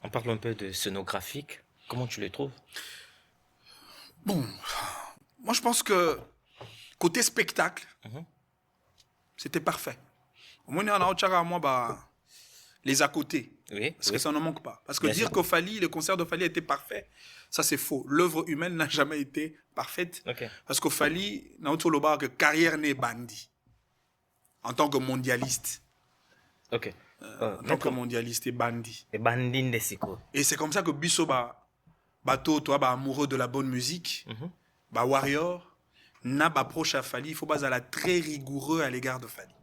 On parle un peu de scénographique. Comment tu les trouves? Bon, moi je pense que côté spectacle, Mhm. c'était parfait. Au moins, on a à moi, les à côté. Oui, Parce que oui, ça ne manque pas. Parce que bien sûr. dire que Fali, le concert de Fali était parfait, ça c'est faux. L'œuvre humaine n'a jamais été parfaite. Ok, Parce que Fali, n'a autre que carrière n'est bandit. En tant que mondialiste. ok. En tant que Maître, mondialiste et bandit. et Bandine de Siko. Et c'est comme ça que Bisso, bateau, toi, amoureux de la bonne musique, Mhm. warrior, n'a pas approche à Fali, il faut pas être très rigoureux à l'égard de Fali.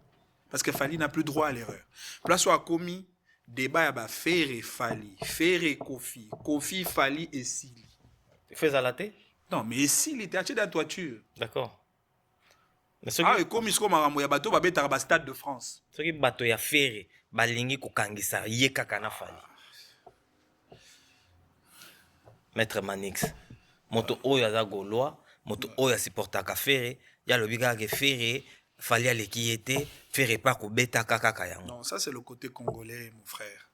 Parce que Fali n'a plus droit à l'erreur. Place où a commis débat à Ferré Fali, Ferré Kofi, Kofi Fali et Sili. Tu fais à la tête? Non, mais Sili était acheté dans la toiture. D'accord. Mais ce Ah, qui, et comme il se comme ya bateau, ba stade de France. ce qui bateau ya ferré, balingi kokangisa ye kaka na fali. Maître Manix. Moto oyo aza gaulois, moto oyo asupportaka ferré, ya lobi kaka ferré, fali aleki ye te, ferré pa kobetaka kaka yango. Non, ça c'est le côté congolais, mon frère.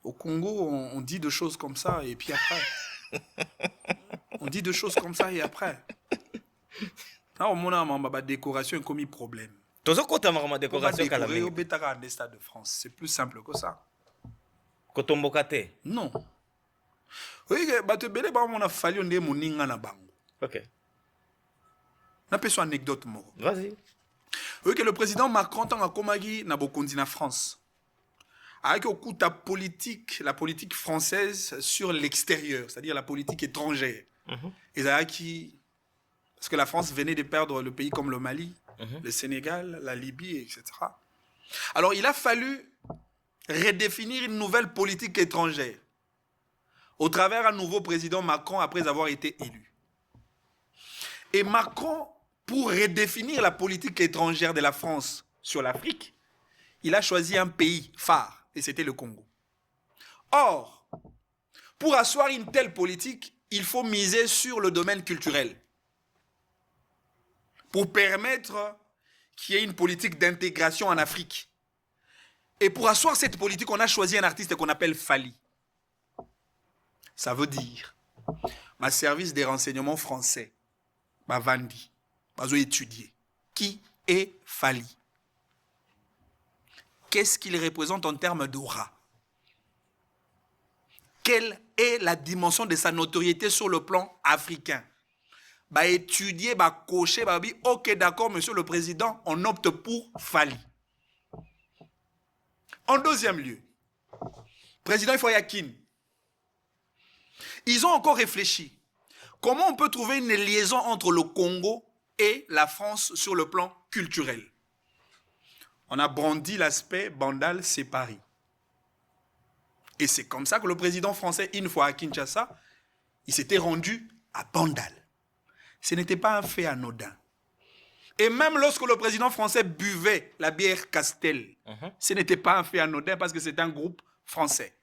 Au Congo, on dit des choses comme ça et puis après. On dit des choses comme ça et après. Là, on a décoration comme un problème. Tozokota makama On va décoration kala décorer au mingi. Bétara des stades de France. C'est plus simple que ça. Kotomboka te. Non. Oui, bato belé ba mona fali onde moninga na bango. Ok. Na peso anecdote moko. Vas-y. Oui, que le président Macron tant a komagi na bokondi na France. Avec au coup la politique française sur l'extérieur, c'est-à-dire la politique étrangère. Et ça qui parce que la France venait de perdre le pays comme le Mali, le Sénégal, la Libye, etc. Alors il a fallu redéfinir une nouvelle politique étrangère au travers un nouveau président Macron après avoir été élu. Et Macron, pour redéfinir la politique étrangère de la France sur l'Afrique, il a choisi un pays phare, et c'était le Congo. Or, pour asseoir une telle politique, il faut miser sur le domaine culturel pour permettre qu'il y ait une politique d'intégration en Afrique. Et pour asseoir cette politique, on a choisi un artiste qu'on appelle Fali. Ça veut dire, ma service des renseignements français, ma Vandi, ma étudier, qui est Fali? Qu'est-ce qu'il représente en termes d'aura? Quelle est la dimension de sa notoriété sur le plan africain? Bah étudier, bah cocher, bah dire, ok d'accord monsieur le président, on opte pour Fali. En deuxième lieu, président Ifoyakin, ils ont encore réfléchi. Comment on peut trouver une liaison entre le Congo et la France sur le plan culturel? On a brandi l'aspect Bandal, c'est Paris. Et c'est comme ça que le président français, une fois à Kinshasa, il s'était rendu à Bandal. Ce n'était pas un fait anodin. Et même lorsque le président français buvait la bière Castel, ce n'était pas un fait anodin parce que c'est un groupe français.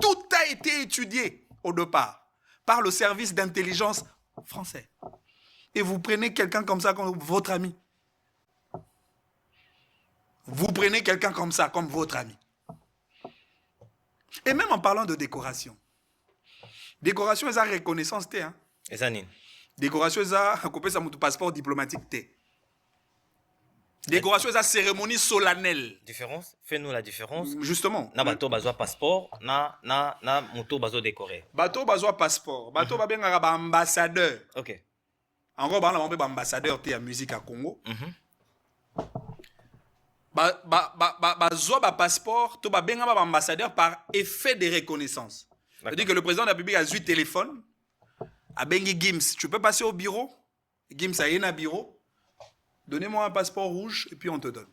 Tout a été étudié au départ par le service d'intelligence français. Et vous prenez quelqu'un comme ça comme votre ami. Vous prenez quelqu'un comme ça comme votre ami. Et même en parlant de décoration. Décoration, c'est reconnaissance. Hein? Et ça, Nine. Décoration, c'est mon passeport diplomatique. Décoration, c'est cérémonie solennelle. Différence? Fais-nous la différence. Justement. Na bateau bazo passeport, na moto bazo décoré. Bateau bazo passeport. Bateau ba benga ba ambassadeur. Ok. En gros, on ba ambassadeur te ya musique à Congo. Bazo ba passeport, to ba benga ba ambassadeur par effet de reconnaissance. C'est-à-dire que le président de la République a 8 téléphones. A bengi Gims, tu peux passer au bureau. Gims a un bureau. Donnez-moi un passeport rouge et puis on te donne.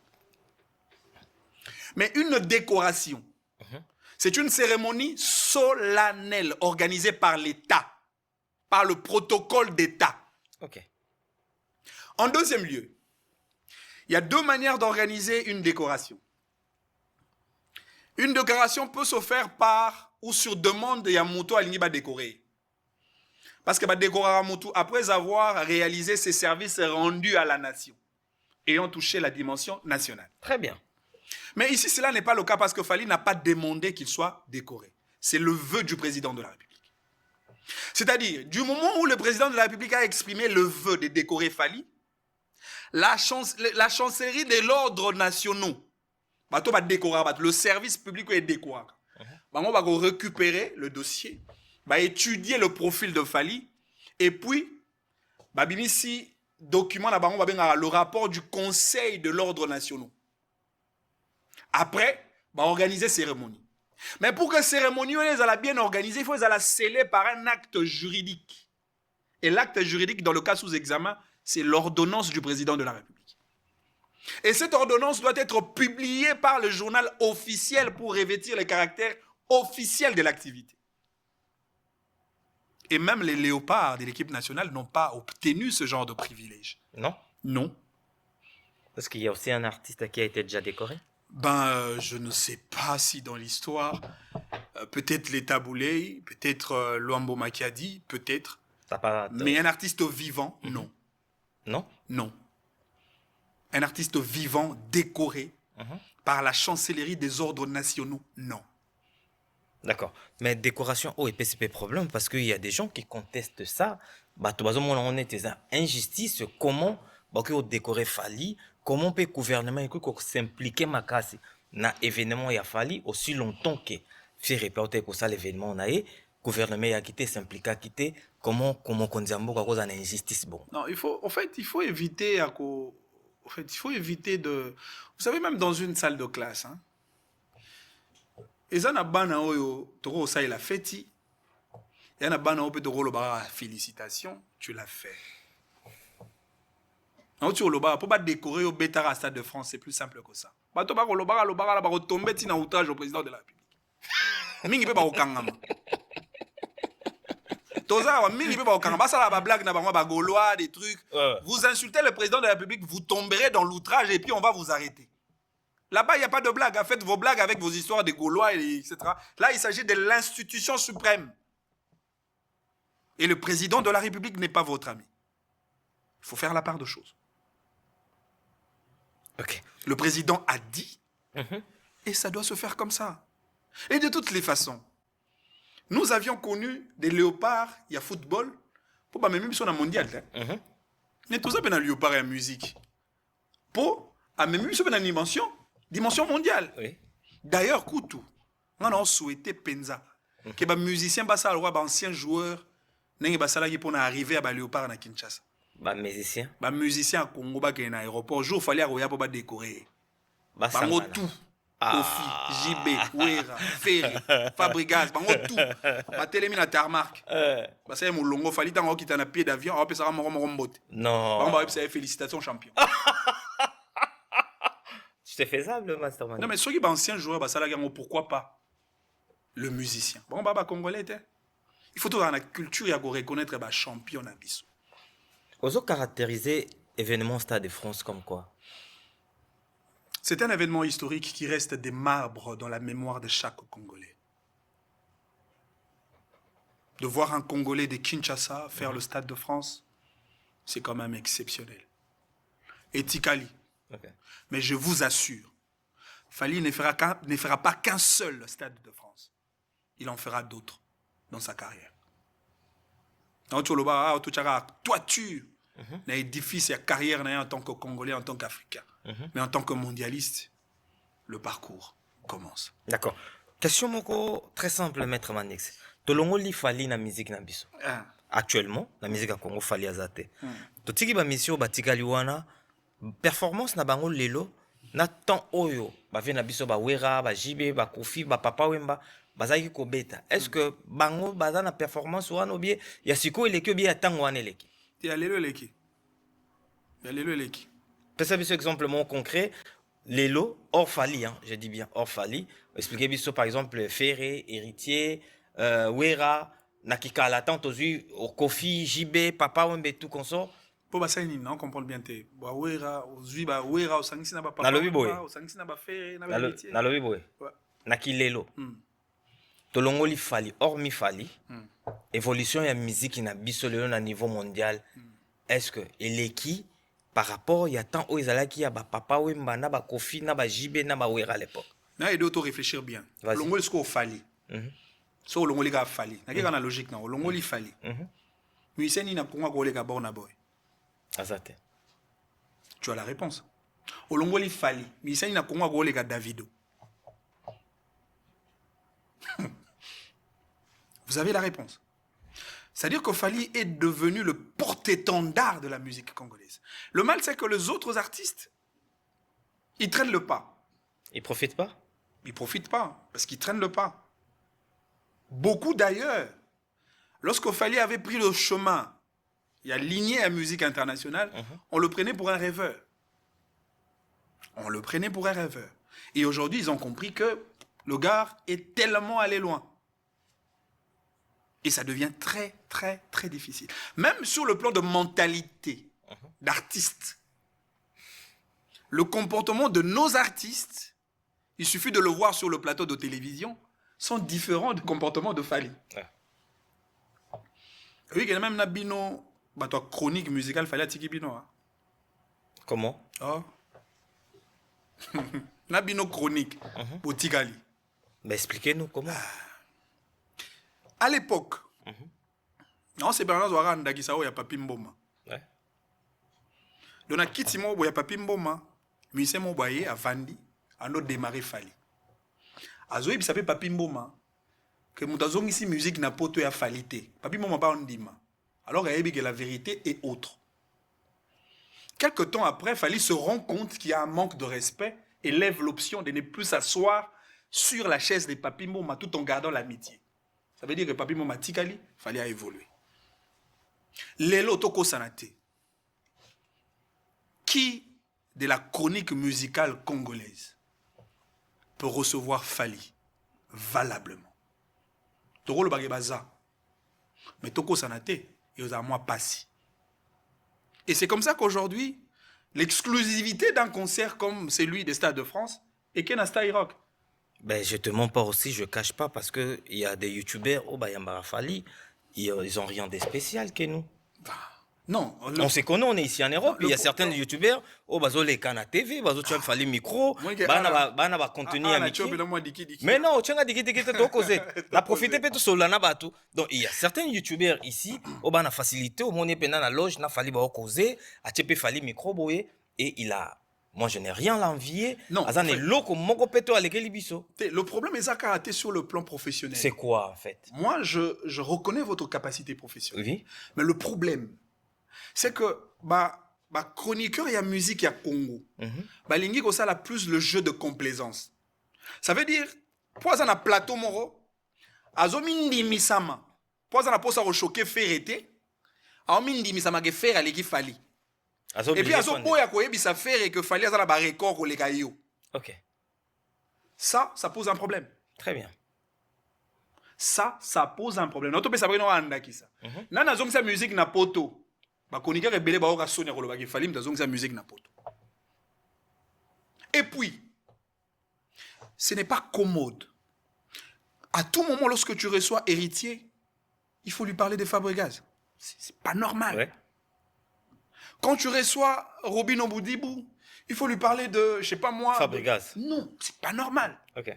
Mais une décoration, c'est une cérémonie solennelle organisée par l'État, par le protocole d'État. Ok. En deuxième lieu, il y a deux manières d'organiser une décoration. Une décoration peut se faire par ou sur demande de Yamuto Alingi va décorer. Parce que va décorer Yamuto après avoir réalisé ses services rendus à la nation, ayant touché la dimension nationale. Très bien. Mais ici, cela n'est pas le cas parce que Fali n'a pas demandé qu'il soit décoré. c'est le vœu du président de la République. C'est-à-dire, du moment où le président de la République a exprimé le vœu de décorer Fally, la chancellerie de l'ordre national, le service public est décoré. On va récupérer le dossier, va étudier le profil de Fally, et puis, ici, document le rapport du Conseil de l'ordre national. Après, organiser cérémonie. Mais pour que la cérémonie soit bien organisée, il faut la sceller par un acte juridique. Et l'acte juridique, dans le cas sous examen, c'est l'ordonnance du président de la République. Et cette ordonnance doit être publiée par le journal officiel pour revêtir le caractère officiel de l'activité. Et même les léopards de l'équipe nationale n'ont pas obtenu ce genre de privilège. Non? Non. Parce qu'il y a aussi un artiste qui a été déjà décoré. Je ne sais pas si dans l'histoire, peut-être les Taboulé, peut-être Luambo Makiadi, peut-être. Mais un artiste vivant, non. Non? Non. Un artiste vivant décoré par la chancellerie des ordres nationaux, non. D'accord. Mais décoration, et PCP problème, parce qu'il y a des gens qui contestent ça. On est des injustices. Comment décorer Fally? Comment peut le gouvernement s'impliquer dans l'événement il a fallu aussi longtemps que faire reporter que ça l'événement on a le gouvernement a quitté s'impliquer quitté comment on dit à cause d'une injustice bon. Non, il faut éviter de, vous savez, même dans une salle de classe et ça n'a pas toro ça il a fait il y a bana peut toro félicitations, tu l'as fait. Non, tu as pour décorer au Bétara Stade de France, c'est plus simple que ça. Tu vas tomber dans outrage au président de la République. Mingi peut pas au kangama. Toza mingi peut pas au kangama. Ça la blague na ba gaulois des trucs. Vous insultez le président de la République, vous tomberez dans l'outrage et puis on va vous arrêter. Là-bas, il n'y a pas de blague. Faites vos blagues avec vos histoires de gaulois, etc. Là, il s'agit de l'institution suprême. Et le président de la République n'est pas votre ami. Il faut faire la part de choses. Okay. Le président a dit, et ça doit se faire comme ça. Et de toutes les façons, nous avions connu des léopards, il y a football, pour pas même sur la mondiale. Mais tout ça, c'est un léopard et la musique. Pour même sur une dimension mondiale. Oui. D'ailleurs, Koutou, on a souhaité Penza, que les musiciens, les anciens joueurs, n'aient pas pour arriver à léopard à Kinshasa. Musicien. Musicien à Congo, à l'aéroport, jour, il fallait aller pour décorer. Bango tout. Kofi, JB, Ouera, Ferry, Fabregas, bango tout. Ba télémine à Tarmac. Ba ça mon longo fallait tango qui t'en a pied d'avion, on va ça rombote. Non. Bango ba ça félicitations champion. C'est faisable mastermind. Non mais ceux qui sont anciens joueurs ba ça la gagne pourquoi pas le musicien. Bon ba congolais il faut tout dans la culture ya go reconnaître ba champion na biso. Oso caractériser événement Stade de France comme quoi? C'est un événement historique qui reste des marbres dans la mémoire de chaque Congolais. De voir un Congolais de Kinshasa faire le Stade de France, c'est quand même exceptionnel. Et Tikali. Okay. Mais je vous assure, Fally ne fera pas qu'un seul Stade de France. Il en fera d'autres dans sa carrière. Toiture, édifice et carrière en tant que Congolais, en tant qu'Africain. Mais en tant que mondialiste, le parcours commence. D'accord. Question moko très simple, maître Manix. Tolongo li Fally na musique na biso. Actuellement, la musique à Congo Fally azate. Totiki ba mission batikali wana performance na bango lelo na temps oyo ba vient na biso ba Wera, ba JB, ba Kofi, ba Papa Wemba. Bazaki ko beta. Est-ce que bango baza na performance wana ou bien ya siko eleki ou bien tango wana eleki? Ya lelo eleki. Ya lelo eleki. Peut-être un exemple concret, Lelo, hors Fally, je dis bien hors Fally. Expliquez bien par exemple Ferré, Héritier, Wera, Nakika la tante au Kofi, JB, Papa Wembe, tout consort. Pour Bassani, on comprend bien. Wera, Wera, au Sangisi n'a pas Papa. Au Sangisi n'a pas Ferré, n'a pas Héritier. Na lobi boy. Naki Lelo. Tolongo li Fally, hormis Fally. Évolution et musique na biso lelo na niveau mondial. Est-ce que eleki par rapport, il y a tant où ils allaient qu'il y a Papa Wemba, na ba Kofi, na ba JB, na ba Wera à l'époque. Là, il doit réfléchir bien. Longo, ce qu'on Fally. So olongoli ka fali. Na kika na logique na olongoli fali. Musicien ni na konga ko leka Burna Boy. Azate. Tu as la réponse. Olongoli fali. Musicien ni na konga ko leka Davido. Vous avez la réponse. C'est-à-dire que Fally est devenu le porte-étendard de la musique congolaise. Le mal, c'est que les autres artistes, ils traînent le pas. Ils profitent pas? Ils profitent pas, parce qu'ils traînent le pas. Beaucoup d'ailleurs, lorsque Fally avait pris le chemin, il a ligné la musique internationale, on le prenait pour un rêveur. On le prenait pour un rêveur. Et aujourd'hui, ils ont compris que le gars est tellement allé loin. Et ça devient très, très, très difficile. Même sur le plan de mentalité d'artistes. Le comportement de nos artistes, il suffit de le voir sur le plateau de télévision, sont différents du comportement de Fally. Ouais. Oui, il y a même une chronique musicale Fally Atiki Bino. Comment? Oh. Nabino chronique pour Tigali. Mais expliquez-nous comment. À l'époque, non, c'est Bernard Zouara Ndagisa, il y a Papi Mboma. Ouais. Donc, à Kitimo, il y a Papi Mboma, Musicien Mobaye, à Vandi, à nous démarrer Fally. À Zoé, il s'appelle Papi Mboma, que nous avons ici musique n'a pas à Falité. Papi Mboma pas en dima. Alors, il y a que la vérité est autre. Quelque temps après, Fally se rend compte qu'il y a un manque de respect et lève l'option de ne plus s'asseoir sur la chaise des Papi Mboma tout en gardant l'amitié. Ça veut dire que Papi Mboma Tikali, fallait évoluer. Lelo Toko Sanate. Qui de la chronique musicale congolaise peut recevoir Fally valablement? Toko le bagebaza. Mais Toko Sanate, il y a moi passi. Et c'est comme ça qu'aujourd'hui, l'exclusivité d'un concert comme celui des Stades de France est qu'un Stade Rock. Ben, je te mens pas aussi, je cache pas, parce qu'il y a des youtubeurs au Bayambara Fally, ils ont rien de spécial que nous. Non. On sait qu'on est ici en Europe, il y a certains youtubeurs, au Bazo les cannes à TV, Bazo tu as Fally micro, bana va contenu à micro. Mais non, tu as dit que tu as causé. La profité peut tout seul na batu. Donc il y a certains youtubeurs ici, au bana facilité, au monde pendant la loge, na Fally ba causer, a tu Fally micro boye et il a. Moi, je n'ai rien à l'envier. Non. Le problème est ça sur le plan professionnel. C'est quoi, en fait? Moi, je reconnais votre capacité professionnelle. Oui. Mais le problème, c'est que chroniqueur, il y a musique, il y a Congo. Lingi, ça a plus le jeu de complaisance. Ça veut dire, pour ça, on a plateau moro, azomindi misama, pour ça, on a pour ça choquer ferrete, azomindi misama que faire aller qui Fally. Et puis, ça fait que Fally a un record pour les cailloux. Ok. Ça pose un problème. Très bien. Ça pose un problème. Notre pays, ça va qui ça. Nana zong sa musique na poto. Ba konika rebelle ba oka sonia kolo ba ki Fally mta zong sa musique na poto. Et puis, ce n'est pas commode. À tout moment, lorsque tu reçois héritier, il faut lui parler de Fabregas. C'est pas normal. Ouais. Quand tu reçois Robin Oboudibou, il faut lui parler de, je sais pas moi... Fabregas. Non, c'est pas normal. Ok.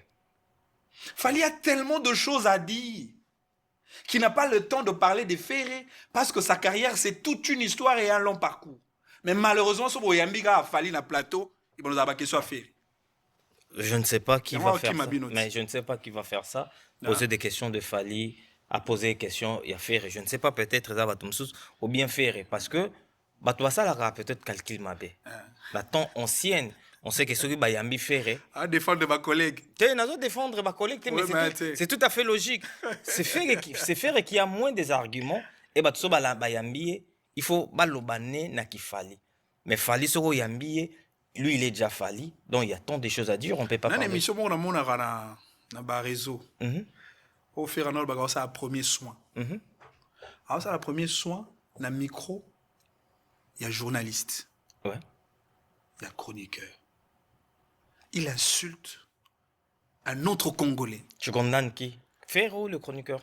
Fally a tellement de choses à dire qu'il n'a pas le temps de parler des Ferré parce que sa carrière, c'est toute une histoire et un long parcours. Mais malheureusement, ce Boyambiga a Fally na plateau, il va nous avoir question à Ferré. Je ne sais pas qui va faire ça. Mais je ne sais pas qui va faire ça. Poser des questions de Fally, à poser des questions et à faire. Je ne sais pas, peut-être, ou bien faire. Parce que ça là peut-être calcul mabé. La temps ancienne, on sait que celui bayambi ferré. À défendre ma collègue. Défendre ma collègue, mais c'est tout à fait logique. C'est faire qui a moins des arguments et bayambi, il faut balobane na ki Fally. Mais Fally soko yambi, lui il est déjà Fally, donc il y a tant de choses à dire, on peut pas parler. Dans l'émission on a na ba réseau. Au faire un autre ça a premier soin. Alors ça a premier soin na micro. Il y a journaliste. Ouais. Il y a chroniqueur. Il insulte un autre Congolais. Tu condamnes qui? Ferro, le chroniqueur.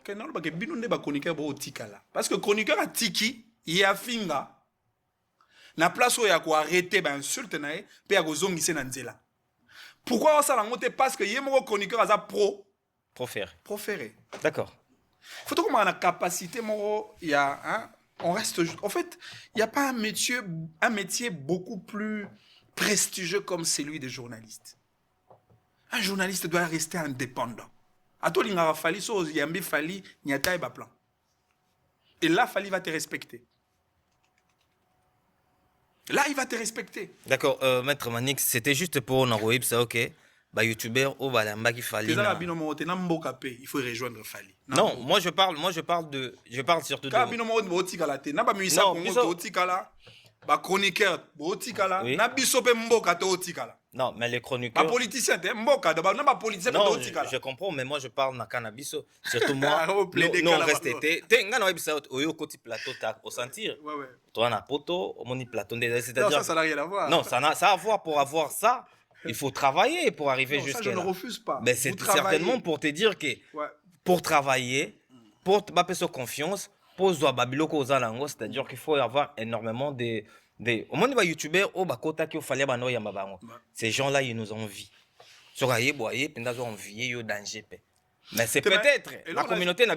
Parce que le chroniqueur a tiki, il y a finga. Na place où il y a quoi arrêter, ben insulte nae, puis il y a zongi se nanzela. Pourquoi ça l'a monté? Parce que il y a mon chroniqueur a pro, Proféré. Proféré. D'accord. Faut qu'on ait la capacité, il y a, hein, on reste, en fait, il n'y a pas un métier beaucoup plus prestigieux comme celui de journaliste. Un journaliste doit rester indépendant. À toi, il y a fallu, il y a fallu, il y a taille plan. Et là, Fali va te respecter. Là, il va te respecter. D'accord, Maître Manix, c'était juste pour envoyer ça, ok. Bah, youtubeur, oh, bah, là, qui Fali. Il faut rejoindre Fali. Non, moi je parle surtout de. Ba chroniqueur, Oui. na biso pe mboka to otikala. Non, mais les Ba chroniqueurs. politicien te mboka da ba na ba politicien pe Non, otikala. je comprends, mais moi je parle na cannabis. Surtout moi, Oh, plaider nous on cannabis. reste. T'es nga na website oyo côté plateau t'as au sentir. Ouais, ouais. Toi na poto, au moni plateau Non, c'est-à-dire. ça n'a rien à voir. Non, ça a à voir pour avoir ça. Il faut travailler pour arriver Non, ça, jusqu'à je là. ne refuse pas. Mais Vous c'est travaillez. certainement pour te dire que Ouais. pour travailler, pour te battre sur confiance, pour se babiloko aux alango, c'est-à-dire qu'il faut avoir énormément de au moins les youtubeurs au bakota qui fallait bano yamba bango. Ces gens-là ils nous envient. Sur aye boyer pendazo envier yo danger pe. Mais c'est Te- peut-être et là, la on a- communauté n'a